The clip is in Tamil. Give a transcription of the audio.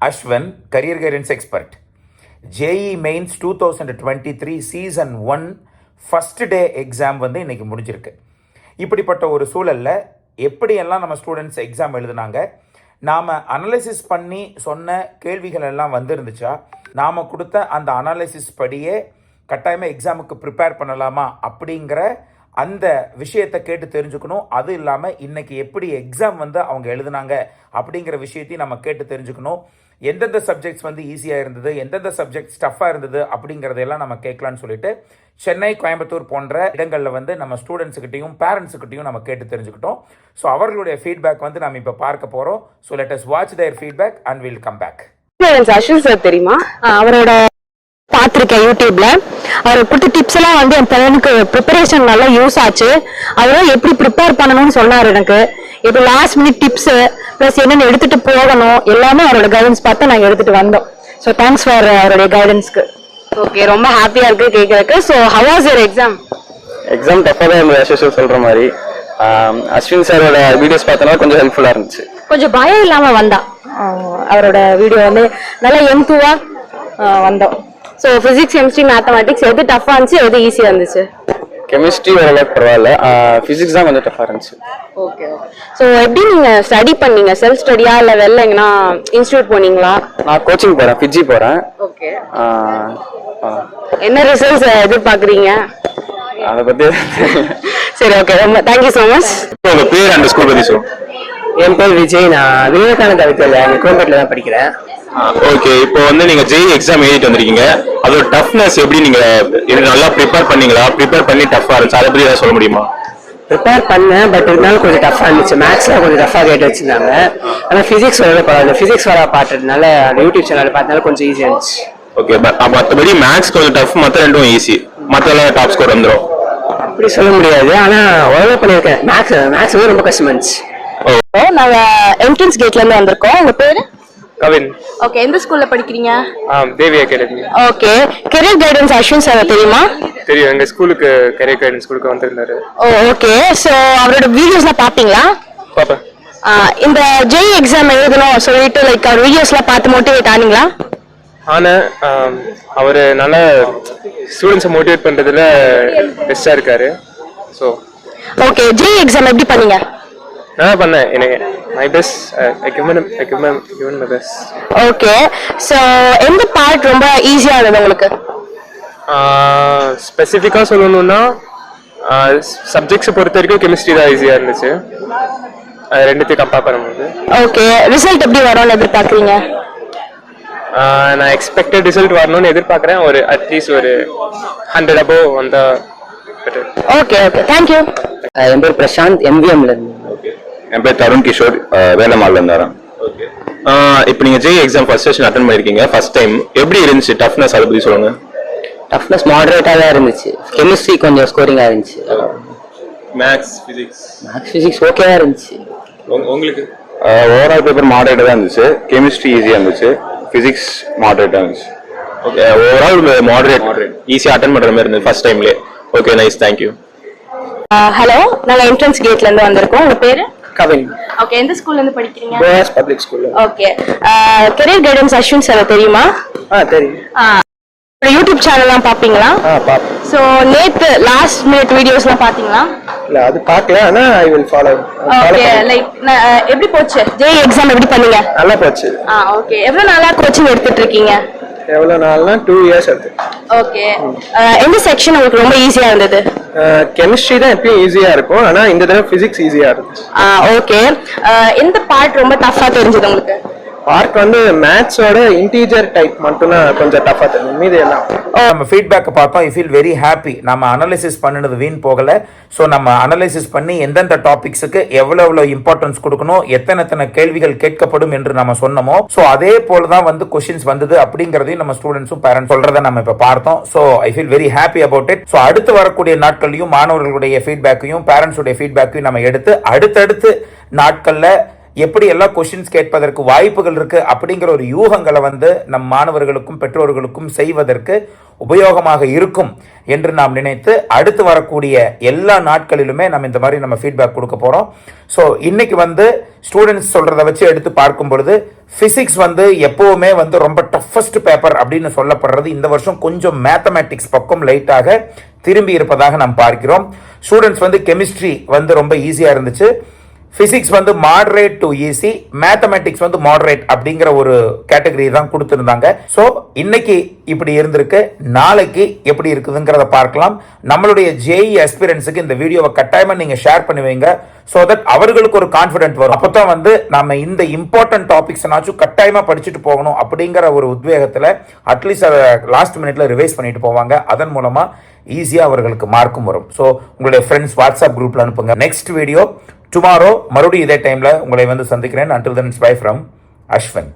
Ashwin, Career Guidance Expert. JEE Mains 2023 Season 1 first day exam வந்து இன்றைக்கி முடிஞ்சிருக்கு. இப்படிப்பட்ட ஒரு சூழலில் எப்படியெல்லாம் நம்ம ஸ்டூடெண்ட்ஸ் எக்ஸாம் எழுதுனாங்க, நாம் அனலைசிஸ் பண்ணி சொன்ன கேள்விகள் எல்லாம் வந்துருந்துச்சா, நாம் கொடுத்த அந்த அனாலிசிஸ் படியே கட்டாயமாக எக்ஸாமுக்கு ப்ரிப்பேர் பண்ணலாமா அப்படிங்கிற அந்த விஷயத்தை கேட்டு தெரிஞ்சுக்கணும். அது இல்லாமல் இன்றைக்கி எப்படி எக்ஸாம் வந்து அவங்க எழுதுனாங்க அப்படிங்கிற விஷயத்தையும் நம்ம கேட்டு தெரிஞ்சுக்கணும். எந்தெந்த சப்ஜெக்ட்ஸ் வந்து ஈஸியாக இருந்தது, எந்தெந்த சப்ஜெக்ட்ஸ் டஃப்பாக இருந்தது அப்படிங்கிறதையெல்லாம் நம்ம கேட்கலான்னு சொல்லிட்டு சென்னை, கோயம்புத்தூர் போன்ற இடங்களில் வந்து நம்ம ஸ்டூடெண்ட்ஸுக்கிட்டையும் பேரண்ட்ஸுக்கிட்டையும் நம்ம கேட்டு தெரிஞ்சுக்கிட்டோம். ஸோ அவர்களுடைய ஃபீட்பேக் வந்து நம்ம இப்போ பார்க்க போகிறோம். So let us watch their feedback and will come back. Ashwin sir தெரியுமா? அவரோட பார்த்துருக்கேன் யூடியூப்ல. அவர் கொடுத்த டிப்ஸ் எல்லாம் வந்து என் பையனுக்கு ப்ரிப்பரேஷன் நல்லா யூஸ் ஆச்சு. அதெல்லாம் எப்படி ப்ரிப்பேர் பண்ணணும்னு சொன்னார் எனக்கு. இப்போ லாஸ்ட் மினிட் டிப்ஸ் ப்ளஸ் என்னென்ன எடுத்துட்டு போகணும் எல்லாமே அவரோட கைடன்ஸ் பார்த்து நாங்கள் எடுத்துட்டு வந்தோம். ஸோ தேங்க்ஸ் ஃபார் அவருடைய கைடன்ஸ்க்கு. ஓகே, ரொம்ப ஹாப்பியா இருக்கு கேட்கறதுக்கு. So how was your exam? Exam டஃப்பாக தான் இருந்தது, சொல்ற மாதிரி. அஸ்வின் சாரோட வீடியோஸ் பார்த்தோன்னா கொஞ்சம் ஹெல்ப்ஃபுல்லாக இருந்துச்சு. கொஞ்சம் பயம் இல்லாம வந்தா அவரோட வீடியோ வந்து நல்லா எம்துவா வந்தோம். ஸோ பிசிக்ஸ், கெமிஸ்ட்ரி, மேத்தமேட்டிக்ஸ் எது டஃபா இருந்துச்சு, எது ஈஸியா இருந்துச்சு? கெமிஸ்ட்ரி ஓரளவுக்கு பரவாயில்ல, பிசிக்ஸ் தான் கொஞ்சம் டஃபாக இருந்துச்சு. ஓகே. ஸோ எப்படி நீங்க ஸ்டடி பண்ணீங்க? செல்ஃப் ஸ்டடியா இல்லை வெளில எங்கன்னா இன்ஸ்டியூட் போனீங்களா? நான் கோச்சிங் போறேன், ஃபிஜி போறேன். ஓகே. என்ன ரிசல்ட்ஸ் எதிர்பார்க்குறீங்க? அதை பத்தி சரி, ஓகே, ரொம்ப தேங்க்யூ ஸோ மச். உங்க பேர் அண்ட் ஸ்கூல் பத்தி சொல்லுங்க. என் பேர் விஜய். நான் விவேகானந்தா வித்யாலயா கோயம்பேட்டில் தான் படிக்கிறேன். ஓகே, இப்போ வந்து நீங்க ஜெய் எக்ஸாம் எழுதிட்டு வந்திருக்கீங்க. அதோட டஃப்னஸ் எப்படி, நீங்க நல்லா ப்ரிப்பேர் பண்ணீங்களா? ப்ரிப்பேர் பண்ணி டஃபா இருந்துச்சு, அதை பத்தி ஏதாவது சொல்ல முடியுமா? ப்ரிப்பேர் பண்ணேன், பட் இருந்தாலும் கொஞ்சம் டஃபாக இருந்துச்சு. மேக்ஸ்ல கொஞ்சம் டஃபாக கேட்டு வச்சிருந்தாங்க. ஆனால் ஃபிசிக்ஸ் வரவே பரவாயில்ல. ஃபிசிக்ஸ் வர பார்த்ததுனால யூடியூப் சேனல் பார்த்தனால கொஞ்சம் ஈஸியாக இருந்துச்சு. ஓகே, மற்றபடி மேக்ஸ் கொஞ்சம் டஃப், மற்ற ரெண்டும் ஈஸி, மற்றெல்லாம் டாப் ஸ்கோர் வந்துடும் அப்படி சொல்ல முடியாது. ஆனால் ஓரளவு பண்ணியிருக்கேன். மேக்ஸ் வந்து ரொம்ப கஷ்டமா இருந்துச்சு. நாங்க என்ட்ரன்ஸ் கேட்ல இருந்து வந்திருக்கோம். உங்க பேரு? கவின். ஓகே, எந்த ஸ்கூல்ல படிக்கிறீங்க? Devi academy. Okay. Career guidance Ashwin sir தெரியுமா? தெரியும், எங்க ஸ்கூலுக்கு கரியர் கைடன்ஸ் கொடுக்க வந்திருந்தாரு. ஓகே. சோ அவரோட வீடியோஸ்லாம் பாத்தீங்களா? பாப்பேன். இந்த ஜெய் எக்ஸாம் எழுதணும் சொல்லிட்டு லைக் அவர் வீடியோஸ்லாம் பார்த்து மோட்டிவேட் ஆனீங்களா? ஆனா அவர் நல்ல ஸ்டூடெண்ட்ஸை மோட்டிவேட் பண்றதுல பெஸ்டா இருக்காரு. ஸோ ஓகே, ஜெய் எக்ஸாம் எப்படி பண்ணீங்க? நான் பண்ணேன், எனக்கு my best. I given my best. Okay. So எந்த பார்ட் ரொம்ப ஈஸியா இருந்தது உங்களுக்கு? ஸ்பெசிஃபிக்காக சொல்லணும்னா சப்ஜெக்ட்ஸை பொறுத்த வரைக்கும் கெமிஸ்ட்ரி தான் ஈஸியாக இருந்துச்சு, அது ரெண்டுத்தையும் கம்பேர் பண்ணும்போது. ஓகே, ரிசல்ட் எப்படி வரும்னு எதிர்பார்க்குறீங்க? நான் எக்ஸ்பெக்டட் ரிசல்ட் வரணும்னு எதிர்பார்க்குறேன். ஒரு அட்லீஸ்ட் ஒரு 100 above வந்தா பெட்டர். Okay okay, thank you. என் பேர் பிரசாந்த், எம்விஎம்ல இருந்து. என் பேர் தருண் கிஷோர், வேலம்மாள்ல இருந்து வரேன். ஓகே, இப்போ நீங்க Jai exam first session attend பண்ணிருக்கீங்க, ஃபர்ஸ்ட் டைம். எப்படி இருந்துச்சு டஃப்னஸ், அதை பத்தி சொல்லுங்க. டஃப்னஸ் மாடரேட்டாக தான் இருந்துச்சு. கெமிஸ்ட்ரி கொஞ்சம் ஸ்கோரிங்காக இருந்துச்சு. மேக்ஸ், பிசிக்ஸ் ஓகேவா இருந்துச்சு. உங்களுக்கு? ஓவரால் பேப்பர் மாடரேட்டாக தான் இருந்துச்சு. கெமிஸ்ட்ரி ஈஸியாக இருந்துச்சு, பிசிக்ஸ் மாடரேட்டாக இருந்துச்சு. ஓகே, ஓவரால் மாடரேட் ஈஸியாக அட்டன் பண்ணுற மாதிரி இருந்தது ஃபர்ஸ்ட் டைம்லேயே. Okay, nice, thank you. ஹலோ, நாங்கள் என்ட்ரன்ஸ் கேட்ல இருந்து வந்திருக்கோம். உங்க பேரு? கவின். ஓகே, எந்த ஸ்கூல்ல இருந்து படிக்கிறீங்க? Poes public school. Okay. Career guidance Ashwin sir தெரியுமா? தெரியும். யூடியூப் சேனல்லாம் பாப்பீங்களா? பாப்பேன். சோ நேத்து லாஸ்ட் மினிட் வீடியோஸ்லாம் பாத்தீங்களா? இல்ல, அது பார்க்கல, ஆனா I will follow. Okay, like எப்படி போச்சு ஜெய் எக்ஸாம்? எப்படி பண்ணீங்க? நல்லா போச்சு. ஓகே. எவ்வளவு நாளா கோச்சிங் எடுத்துட்டு இருக்கீங்க? எவ்வளவு நாள்னா 2 years ஆகுது. ஓகே. எந்த செக்ஷன் உங்களுக்கு ரொம்ப ஈஸியா இருந்தது? கெமிஸ்ட்ரி தான் எப்பயும் ஈஸியா இருக்கும், ஆனா இந்த தடவை பிசிக்ஸ் ஈஸியா இருந்துச்சு. ஓகே. எந்த பார்ட் ரொம்ப டஃபா தெரிஞ்சது உங்களுக்கு? பார்ட் வந்து மேத்ஸோட இன்டீஜர் டைப் மட்டும் தான் கொஞ்சம் டஃபா தெரியும், மீதி எல்லாம். நம்ம ஃபீட்பேக்கை பார்த்தோம். I feel very happy. நம்ம அனலைசிஸ் பண்ணினது வீண் போகலை. ஸோ நம்ம அனலைசிஸ் பண்ணி எந்தெந்த டாபிக்ஸுக்கு எவ்வளோ இம்பார்ட்டன்ஸ் கொடுக்கணும், எத்தனை கேள்விகள் கேட்கப்படும் என்று நம்ம சொன்னோமோ, ஸோ அதே போல தான் வந்து கொஸ்டின்ஸ் வந்தது அப்படிங்கிறதையும் நம்ம ஸ்டூடெண்ட்ஸும் பேரண்ட்ஸ் சொல்றதை நம்ம இப்போ பார்த்தோம். So I feel very happy about it. So அடுத்து வரக்கூடிய நாட்கள்லையும் மாணவர்களுடைய ஃபீட்பேக்கையும் பேரண்ட்ஸுடைய ஃபீட்பேக்கையும் நம்ம எடுத்து அடுத்தடுத்து நாட்களில் எப்படி எல்லாம் கொஷின்ஸ் கேட்பதற்கு வாய்ப்புகள் இருக்கு அப்படிங்கிற ஒரு யூகங்களை வந்து நம் மாணவர்களுக்கும் பெற்றோர்களுக்கும் செய்வதற்கு உபயோகமாக இருக்கும் என்று நாம் நினைத்து அடுத்து வரக்கூடிய எல்லா நாட்களிலுமே நம்ம இந்த மாதிரி நம்ம ஃபீட்பேக் கொடுக்க போறோம். ஸோ இன்னைக்கு வந்து ஸ்டூடெண்ட்ஸ் சொல்றதை வச்சு எடுத்து பார்க்கும் பொழுது பிசிக்ஸ் வந்து எப்பவுமே வந்து ரொம்ப டஃபஸ்ட் பேப்பர் அப்படின்னு சொல்லப்படுறது இந்த வருஷம் கொஞ்சம் மேத்தமேட்டிக்ஸ் பக்கம் லைட்டாக திரும்பி இருப்பதாக நாம் பார்க்கிறோம். ஸ்டூடெண்ட்ஸ் வந்து கெமிஸ்ட்ரி வந்து ரொம்ப ஈஸியா இருந்துச்சு, பிசிக்ஸ் வந்து மாடரேட் டு ஈஸி, மேத்தமேட்டிக்ஸ் வந்து மாடரேட் அப்படிங்கிற ஒரு கேட்டகரி தான் கொடுத்திருந்தாங்க. ஸோ இன்னைக்கு இப்படி இருந்திருக்கு, நாளைக்கு எப்படி இருக்குதுங்கிறத பார்க்கலாம். நம்மளுடைய ஜேஇ ஆஸ்பிரன்ட்ஸுக்கு இந்த வீடியோவை கட்டாயமா நீங்க ஷேர் பண்ணுவீங்க, ஸோ தட் அவர்களுக்கு ஒரு கான்ஃபிடென்ட் வரும். அப்பதான் வந்து நம்ம இந்த இம்பார்ட்டன்ட் டாபிக்ஸ்னாச்சும் கட்டாயமா படிச்சுட்டு போகணும் அப்படிங்கிற ஒரு உத்வேகத்தில் அட்லீஸ்ட் அதை லாஸ்ட் மினிட்ல ரிவைஸ் பண்ணிட்டு போவாங்க. அதன் மூலமா ஈஸியா அவர்களுக்கு மார்க்கும் வரும். ஸோ உங்களுடைய ஃப்ரெண்ட்ஸ் வாட்ஸ்அப் குரூப்ல அனுப்புங்க. நெக்ஸ்ட் வீடியோ டுமாரோ மறுபடியும் இதே டைம்ல உங்களை வந்து சந்திக்கிறேன். Until then, it's bye from Ashwin.